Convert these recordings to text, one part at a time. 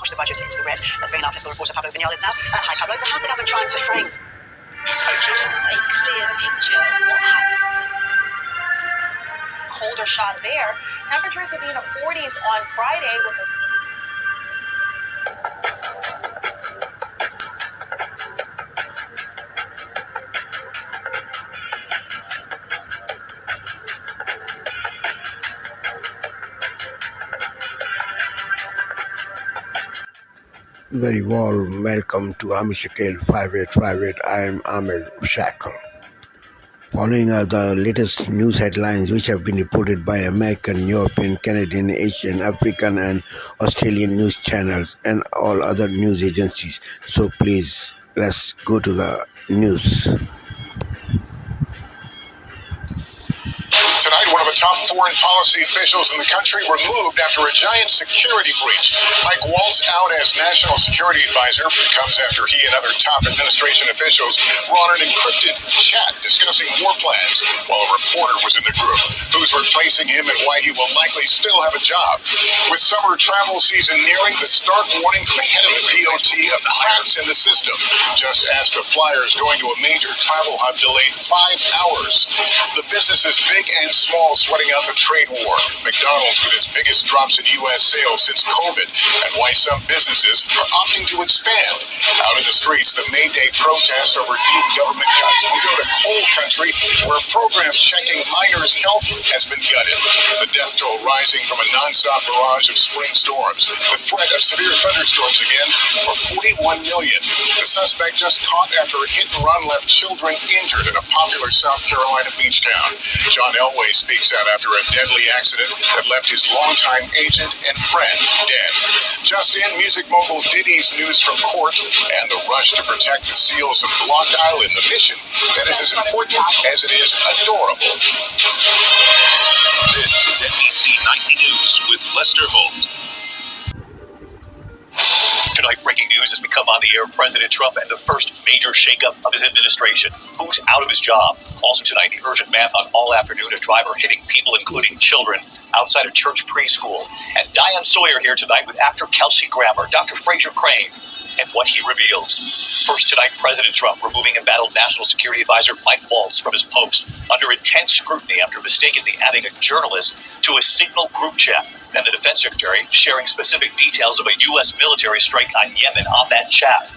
push the budget into the red. Let's bring in our political reporter, Pablo Vinales now. Hi, Pablo. So how's the government trying to frame a clear picture of what happened? Colder shot there. Temperatures will be in the 40s on Friday with a Very warm welcome to Army Shakil 5858. I am Ahmed Shackle. Following are the latest news headlines which have been reported by American, European, Canadian, Asian, African and Australian news channels and all other news agencies. So please, let's go to the news. Tonight, one of the top foreign policy officials in the country removed after a giant security breach. Mike Waltz out as National Security Advisor comes after he and other top administration officials were on an encrypted chat discussing war plans while a reporter was in the group. Who's replacing him and why he will likely still have a job. With summer travel season nearing, the stark warning from the head of the DOT of cracks in the system. Just as the flyers going to a major travel hub delayed 5 hours. The business is big and small sweating out the trade war. McDonald's with its biggest drops in U.S. sales since COVID, and why some businesses are opting to expand. Out in the streets, the May Day protests over deep government cuts. We go to coal country, where a program checking miners' health has been gutted. The death toll rising from a non-stop barrage of spring storms. The threat of severe thunderstorms again for 41 million. The suspect just caught after a hit-and-run left children injured in a popular South Carolina beach town. John Elway speaks out after a deadly accident that left his longtime agent and friend dead. Just in, music mogul Diddy's news from court and the rush to protect the seals of Block Island, the mission that is as important as it is adorable. This is NBC Nightly News with Lester Holt. Tonight, breaking news has become on the air of President Trump and the first major shakeup of his administration. Who's out of his job? Also tonight, the urgent manhunt all afternoon, a driver hitting people, including children, outside a church preschool. And Diane Sawyer here tonight with actor Kelsey Grammer, Dr. Fraser Crane, and what he reveals. First tonight, President Trump removing embattled National Security Advisor Mike Waltz from his post under intense scrutiny after mistakenly adding a journalist to a Signal group chat. And the Defense Secretary sharing specific details of a U.S. military strike on Yemen on that chat.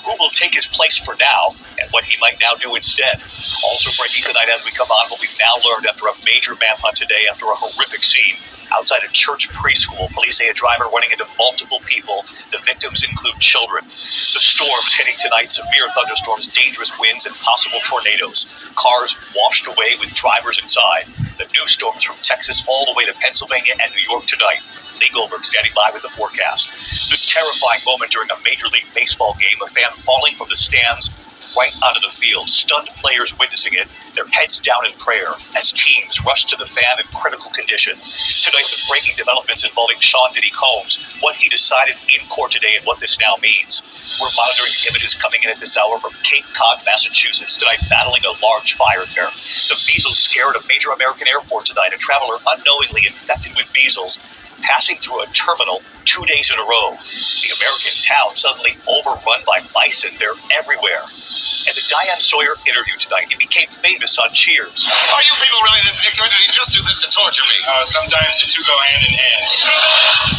Who will take his place for now, and what he might now do instead. Also breaking tonight as we come on, what we've now learned after a major manhunt today after a horrific scene outside a church preschool. Police say a driver running into multiple people. The victims include children. The storms hitting tonight, severe thunderstorms, dangerous winds, and possible tornadoes. Cars washed away with drivers inside. The new storms from Texas all the way to Pennsylvania and New York tonight. Lee Goldberg standing by with the forecast. The terrifying moment during a Major League Baseball game, a fan falling from the stands right onto the field, stunned players witnessing it, their heads down in prayer as teams rushed to the fan in critical condition. Tonight, the breaking developments involving Sean Diddy Combs, what he decided in court today and what this now means. We're monitoring the images coming in at this hour from Cape Cod, Massachusetts tonight, battling a large fire there. The measles scare at a major American airport tonight, a traveler unknowingly infected with measles passing through a terminal 2 days in a row. The American town suddenly overrun by bison. They're everywhere. And the Diane Sawyer interview tonight, he became famous on Cheers. Are you people really this ignorant? Did he just do this to torture me? Sometimes the two go hand in hand.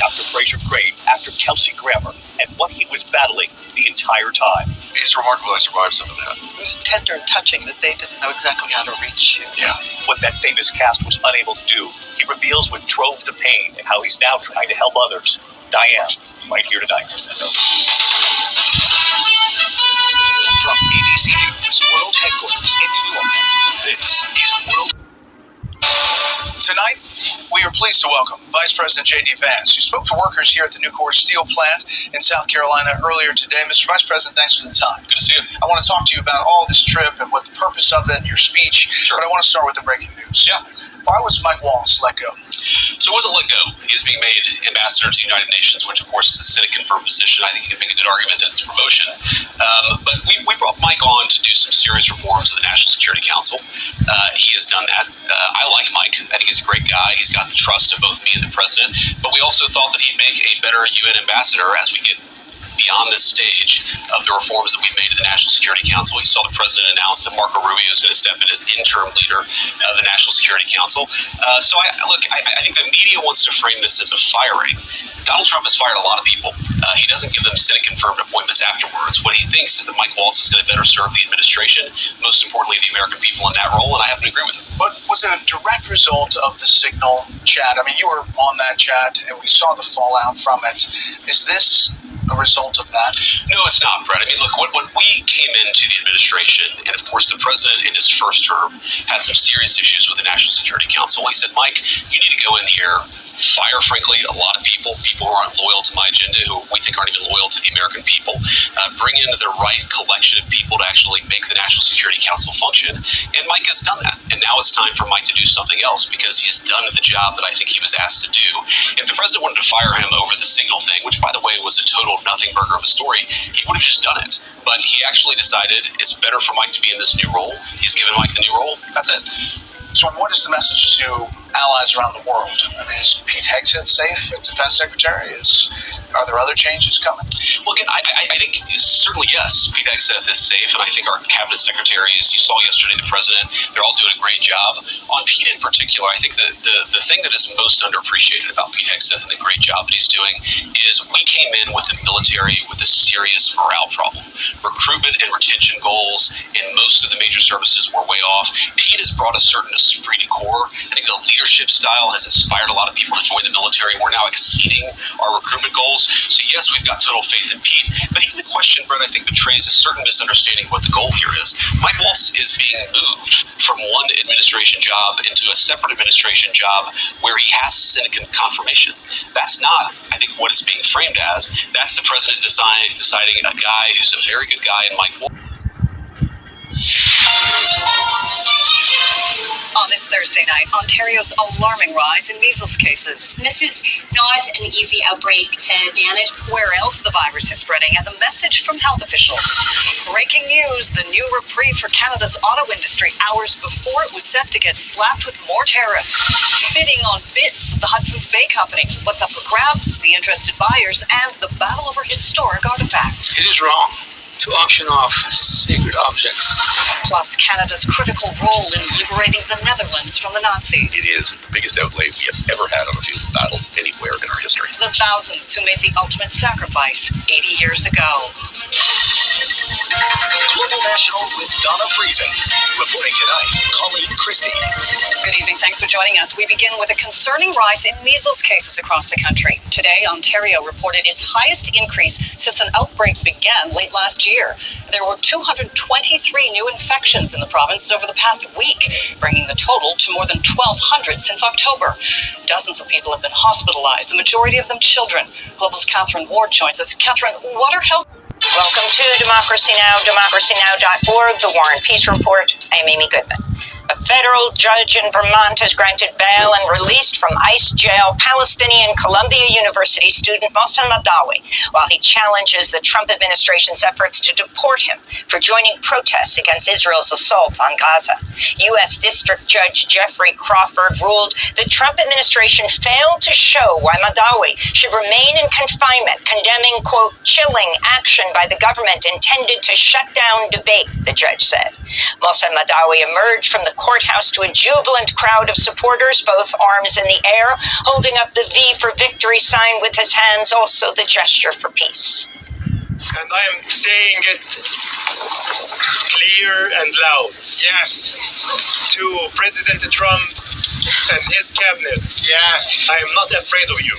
Dr. Fraser Crane, actor Kelsey Grammer, and what he was battling the entire time. It's remarkable I survived some of that. It was tender and touching that they didn't know exactly how to reach you. Yeah. What that famous cast was unable to do, he reveals what drove the pain and how he's now trying to help others. Diane, right here tonight. From ABC News World Headquarters in New York, this is World. Tonight, we are pleased to welcome Vice President J.D. Vance, who spoke to workers here at the Nucor Steel plant in South Carolina earlier today. Mr. Vice President, thanks for the time. Good to see you. I want to talk to you about all this trip and what the purpose of it, your speech, Sure. But I want to start with the breaking news. Yeah. Why was Mike Waltz let go? So it wasn't let go. He is being made ambassador to the United Nations, which, of course, is a Senate-confirmed position. I think you can make a good argument that it's a promotion. But we brought Mike on to do some serious reforms of the National Security Council. He has done that. I like Mike. I think he's a great guy. guy. He's got the trust of both me and the president. But we also thought that he'd make a better UN ambassador as we get beyond this stage of the reforms that we've made to the National Security Council. You saw the president announce that Marco Rubio is going to step in as interim leader of the National Security Council. So I think the media wants to frame this as a firing. Donald Trump has fired a lot of people. He doesn't give them Senate-confirmed appointments afterwards. What he thinks is that Mike Waltz is going to better serve the administration, most importantly, the American people in that role, and I happen to agree with him. But was it a direct result of the Signal chat? I mean, you were on that chat, and we saw the fallout from it. Is this a result of that? No, it's not, Brett. I mean, look, when we came into the administration, and of course the president in his first term had some serious issues with the National Security Council, he said, Mike, you need to go in here, fire, frankly, a lot of people who aren't loyal to my agenda, who we think aren't even loyal to the American people, bring in the right collection of people to actually make the National Security Council function. And Mike has done that. And now it's time for Mike to do something else because he's done the job that I think he was asked to do. If the president wanted to fire him over the Signal thing, which, by the way, was a total nothing burger of a story, he would have just done it. But he actually decided it's better for Mike to be in this new role. He's given Mike the new role. That's it. So what is the message to allies around the world? I mean, is Pete Hegseth safe as Defense Secretary? Are there other changes coming? Well, again, I think certainly yes, Pete Hegseth is safe, and I think our cabinet secretaries, you saw yesterday the president, they're all doing a great job. On Pete in particular, I think the thing that is most underappreciated about Pete Hegseth and the great job that he's doing is we came in with the military with a serious morale problem. Recruitment and retention goals in most of the major services were way off. Pete has brought a certain esprit de corps. I think the leadership style has inspired a lot of people to join the military. We're now exceeding our recruitment goals. So yes, we've got total faith in Pete. But even the question, Brett, I think betrays a certain misunderstanding of what the goal here is. Mike Waltz is being moved from one administration job into a separate administration job where he has Senate confirmation. That's not, I think, what it's being framed as. That's the president deciding a guy who's a very good guy in Mike Waltz. On this Thursday night, Ontario's alarming rise in measles cases. This is not an easy outbreak to manage. Where else the virus is spreading, and the message from health officials. Breaking news, the new reprieve for Canada's auto industry hours before it was set to get slapped with more tariffs. Bidding on bits of the Hudson's Bay Company. What's up for grabs, the interested buyers, and the battle over historic artifacts. It is wrong to auction off sacred objects. Plus, Canada's critical role in liberating the Netherlands from the Nazis. It is the biggest outlay we have ever had on a field of battle anywhere in our history. The thousands who made the ultimate sacrifice 80 years ago. Global National with Donna Friesen. Reporting tonight, Colleen Christie. Good evening. Thanks for joining us. We begin with a concerning rise in measles cases across the country. Today, Ontario reported its highest increase since an outbreak began late last year. There were 223 new infections in the province over the past week, bringing the total to more than 1,200 since October. Dozens of people have been hospitalized, the majority of them children. Global's Catherine Ward joins us. Catherine, what are health... Welcome to Democracy Now!, democracynow.org, The War and Peace Report. I'm Amy Goodman. A federal judge in Vermont has granted bail and released from ICE jail Palestinian Columbia University student Mohsen Madawi, while he challenges the Trump administration's efforts to deport him for joining protests against Israel's assault on Gaza. U.S. District Judge Jeffrey Crawford ruled the Trump administration failed to show why Madawi should remain in confinement, condemning, quote, chilling action by the government intended to shut down debate, the judge said. Mohsen Madawi emerged from the courthouse to a jubilant crowd of supporters, both arms in the air, holding up the V for victory sign with his hands, also the gesture for peace. And I am saying it clear and loud. Yes. To President Trump and his cabinet. Yes. I am not afraid of you.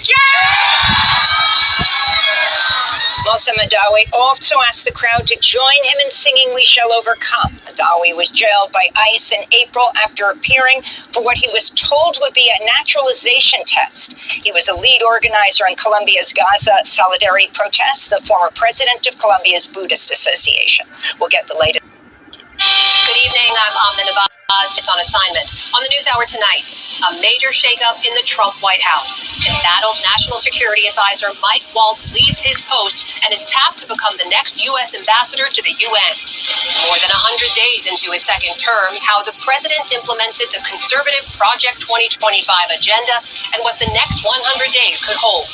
Mohsen Madawi also asked the crowd to join him in singing We Shall Overcome. Madawi was jailed by ICE in April after appearing for what he was told would be a naturalization test. He was a lead organizer in Colombia's Gaza solidarity protests, the former president of Colombia's Buddhist Association. We'll get the latest. Good evening. I'm Amna Nabab. It's on assignment. On the NewsHour tonight, a major shakeup in the Trump White House. Embattled National Security Advisor Mike Waltz leaves his post and is tapped to become the next U.S. ambassador to the UN. More than 100 days into his second term, how the president implemented the conservative Project 2025 agenda and what the next 100 days could hold.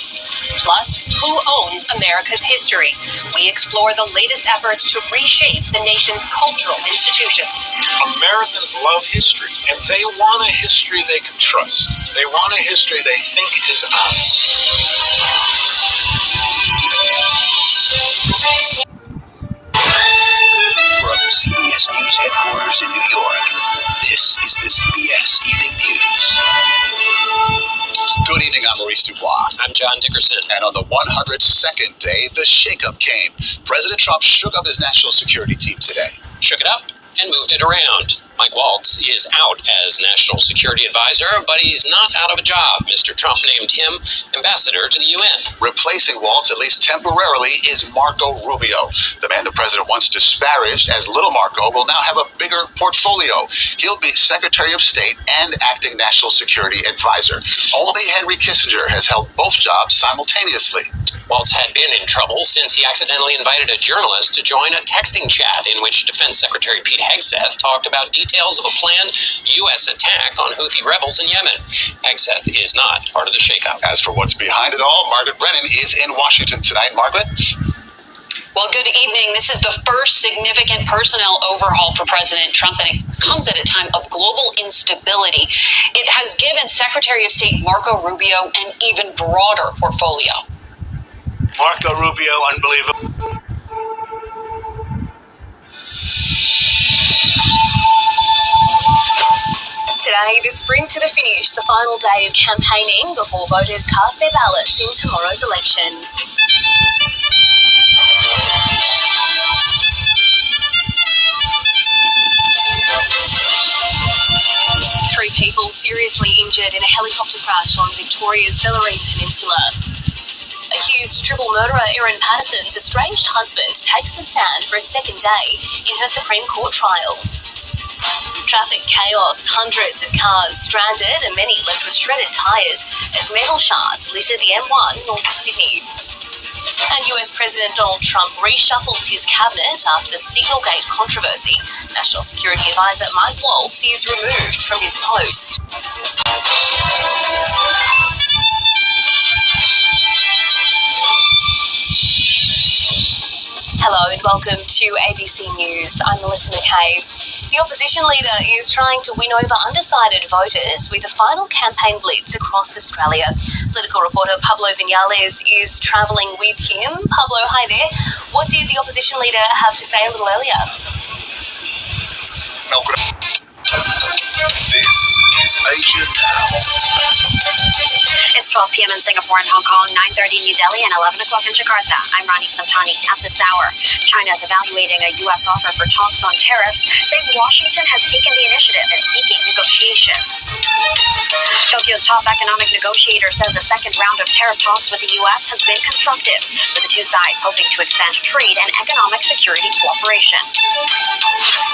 Plus, who owns America's history? We explore the latest efforts to reshape the nation's cultural institutions. Americans love history, and they want a history they can trust. They want a history they think is honest. From CBS News headquarters in New York, this is the CBS Evening News. Good evening, I'm Maurice Dubois. I'm John Dickerson. And on the 102nd day, the shakeup came. President Trump shook up his national security team today. Shook it up and moved it around. Mike Waltz is out as National Security Advisor, but he's not out of a job. Mr. Trump named him ambassador to the UN. Replacing Waltz, at least temporarily, is Marco Rubio. The man the president once disparaged as Little Marco will now have a bigger portfolio. He'll be Secretary of State and acting National Security Advisor. Only Henry Kissinger has held both jobs simultaneously. Waltz had been in trouble since he accidentally invited a journalist to join a texting chat in which Defense Secretary Pete Hegseth talked about details of a planned U.S. attack on Houthi rebels in Yemen. Hegseth is not part of the shakeup. As for what's behind it all, Margaret Brennan is in Washington tonight. Margaret? Well, good evening. This is the first significant personnel overhaul for President Trump, and it comes at a time of global instability. It has given Secretary of State Marco Rubio an even broader portfolio. Marco Rubio, unbelievable. Today, the sprint to the finish, the final day of campaigning before voters cast their ballots in tomorrow's election. Three people seriously injured in a helicopter crash on Victoria's Bellarine Peninsula. Accused triple murderer Erin Patterson's estranged husband takes the stand for a second day in her Supreme Court trial. Traffic chaos, hundreds of cars stranded and many left with shredded tyres as metal shards litter the M1 north of Sydney. And US President Donald Trump reshuffles his cabinet after the Signalgate controversy. National Security Advisor Mike Waltz is removed from his post. Hello and welcome to ABC News. I'm Melissa McKay. The opposition leader is trying to win over undecided voters with a final campaign blitz across Australia. Political reporter Pablo Vinales is travelling with him. Pablo, hi there. What did the opposition leader have to say a little earlier? This is Asia Now. It's 12 p.m. in Singapore and Hong Kong, 9:30 New Delhi, and 11 o'clock in Jakarta. I'm Rani Santani. At this hour, China is evaluating a U.S. offer for talks on tariffs, saying Washington has taken the initiative in seeking negotiations. Tokyo's top economic negotiator says a second round of tariff talks with the U.S. has been constructive, with the two sides hoping to expand trade and economic security cooperation.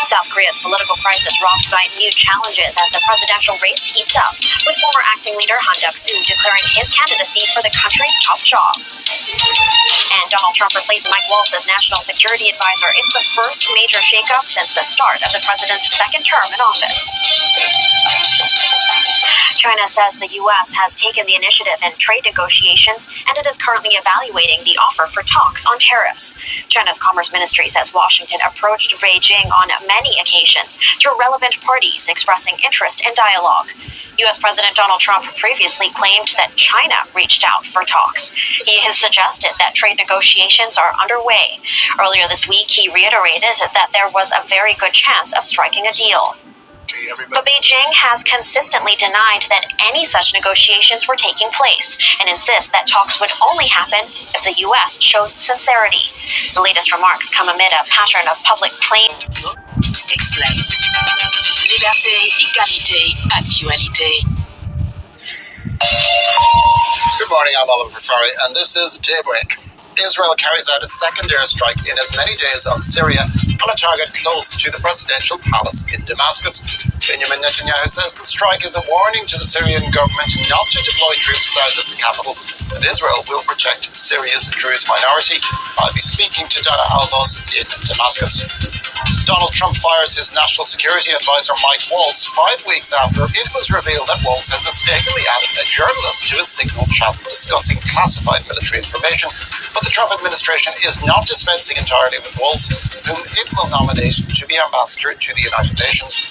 South Korea's political crisis rocked by new challenges as the presidential race heats up, with former acting leader Han Duck-soo declaring his candidacy for the country's top job. And Donald Trump replaced Mike Waltz as National Security Advisor. It's the first major shakeup since the start of the president's second term in office. China says the U.S. has taken the initiative in trade negotiations, and it is currently evaluating the offer for talks on tariffs. China's Commerce Ministry says Washington approached Beijing on many occasions through relevant parties expressing interest in dialogue. U.S. President Donald Trump previously claimed that China reached out for talks. He has suggested that trade negotiations are underway. Earlier this week, he reiterated that there was a very good chance of striking a deal. But Beijing has consistently denied that any such negotiations were taking place and insists that talks would only happen if the U.S. shows sincerity. The latest remarks come amid a pattern of public claims. Explain. Liberté, égalité, actualité. Good morning, I'm Oliver Ferrari, and this is Daybreak. Israel carries out a second airstrike in as many days on Syria on a target close to the presidential palace in Damascus. Benjamin Netanyahu says the strike is a warning to the Syrian government not to deploy troops south of the capital, and Israel will protect Syria's Druze minority. I'll be speaking to Dana Albos in Damascus. Donald Trump fires his national security advisor Mike Waltz 5 weeks after it was revealed that Waltz had mistakenly added a journalist to a Signal chat discussing classified military information. But the Trump administration is not dispensing entirely with Waltz, whom it will nominate to be ambassador to the United Nations.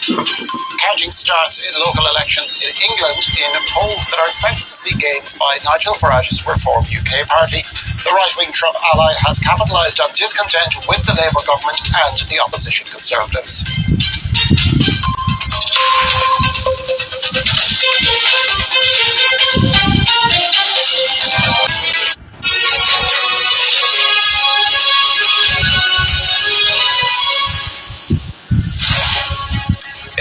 Counting starts in local elections in England in polls that are expected to see gains by Nigel Farage's Reform UK party. The right-wing Trump ally has capitalised on discontent with the Labour government and the opposition Conservatives.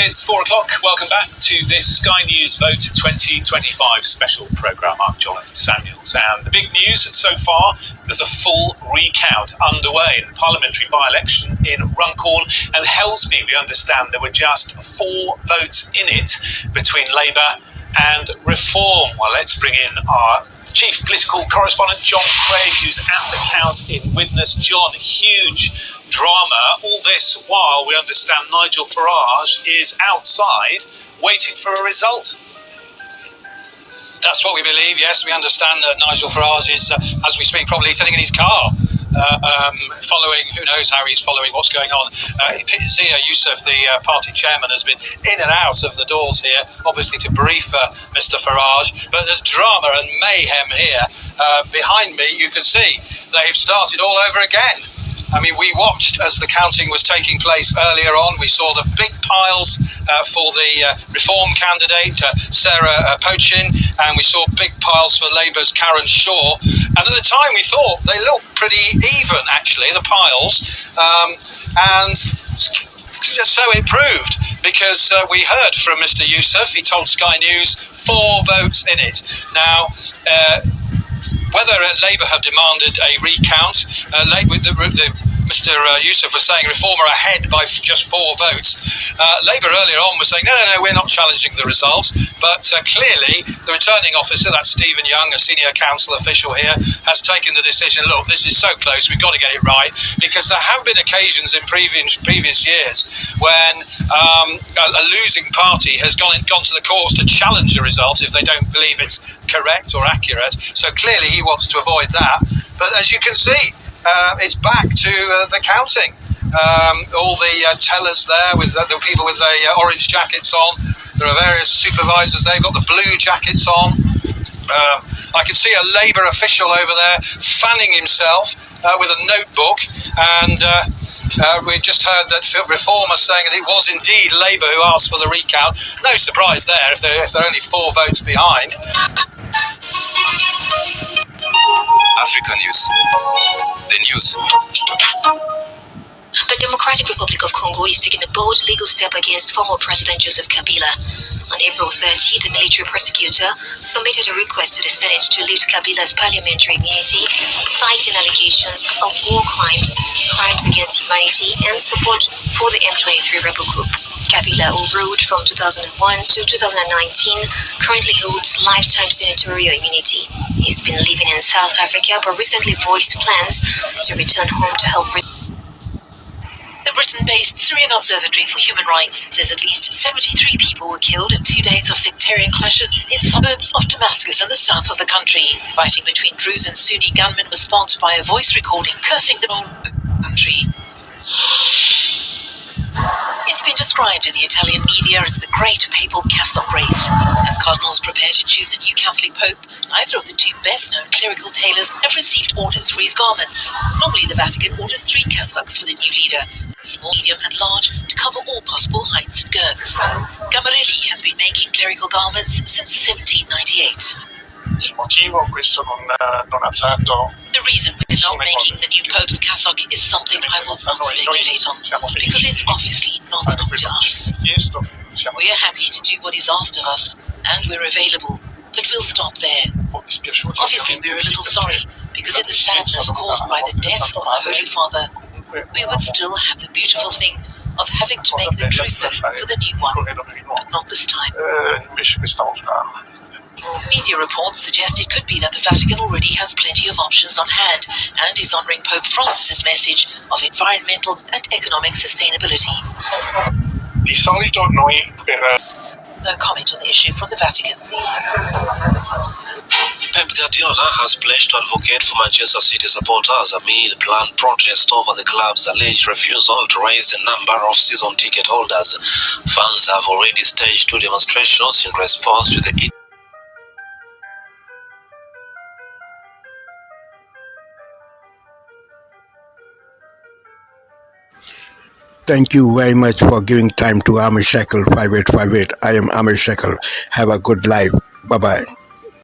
It's 4 o'clock. Welcome back to this Sky News Vote 2025 special programme. I'm Jonathan Samuels. And the big news so far, there's a full recount underway in the parliamentary by-election in Runcorn and Helsby. We understand there were just 4 votes in it between Labour and Reform. Well, let's bring in our chief political correspondent, John Craig, who's at the count in Widnes. John, huge drama. All this while we understand Nigel Farage is outside waiting for a result. That's what we believe, yes. We understand that Nigel Farage is, as we speak, probably sitting in his car, following, who knows how he's following what's going on. Zia Youssef, the party chairman, has been in and out of the doors here, obviously to brief Mr Farage. But there's drama and mayhem here. Behind me, you can see they've started all over again. I mean, we watched as the counting was taking place earlier on. We saw the big piles for the Reform candidate, Sarah Pochin, and we saw big piles for Labour's Karen Shaw. And at the time, we thought they looked pretty even, actually, the piles. And so it proved, because we heard from Mr Youssef. He told Sky News 4 votes in it. Now, whether Labour have demanded a recount, Mr Youssef was saying Reform are ahead by just 4 votes. Labour earlier on was saying, no, we're not challenging the result. But clearly, the returning officer, that's Stephen Young, a senior council official here, has taken the decision, look, this is so close, we've got to get it right. Because there have been occasions in previous years when a losing party has gone to the courts to challenge a result if they don't believe it's correct or accurate. So clearly he wants to avoid that. But as you can see, it's back to the counting. All the tellers there with the people with the orange jackets on. There are various supervisors. They've got the blue jackets on. I can see a Labour official over there fanning himself with a notebook. And we just heard that Reform are saying that it was indeed Labour who asked for the recount. No surprise there if they're only 4 votes behind. Africa News. The news. The Democratic Republic of Congo is taking a bold legal step against former President Joseph Kabila. On April 30, the military prosecutor submitted a request to the Senate to lift Kabila's parliamentary immunity, citing allegations of war crimes, crimes against humanity, and support for the M23 rebel group. Kabila, who ruled from 2001 to 2019, currently holds lifetime senatorial immunity. He's been living in South Africa, but recently voiced plans to return home to help. The Britain-based Syrian Observatory for Human Rights says at least 73 people were killed in 2 days of sectarian clashes in suburbs of Damascus and the south of the country. Fighting between Druze and Sunni gunmen was sparked by a voice recording cursing the whole country. It's been described in the Italian media as the Great Papal Cassock Race. As cardinals prepare to choose a new Catholic pope, neither of the 2 best-known clerical tailors have received orders for his garments. Normally, the Vatican orders 3 cassocks for the new leader, small, medium and large, to cover all possible heights and girths. Gamarelli has been making clerical garments since 1798. Il motivo, questo non azzardo. The reason we're not making the new Pope's cassock is something I will not speculate on, because it's obviously not up to us. We are happy to do what is asked of us, and we're available, but we'll stop there. Obviously, we're a little sorry, because in the sadness caused by the death of our Holy Father, we would still have the beautiful thing of having to make the trousseau for the new one, but not this time. Media reports suggest it could be that the Vatican already has plenty of options on hand and is honouring Pope Francis's message of environmental and economic sustainability. Di solito noi per No comment on the issue from the Vatican. Pep Guardiola has pledged to advocate for Manchester City supporters amid planned protest over the club's alleged refusal to raise the number of season ticket holders. Fans have already staged 2 demonstrations in response to the Thank you very much for giving time to Amir Shackle 5858. I am Amir Shackle. Have a good life. Bye-bye.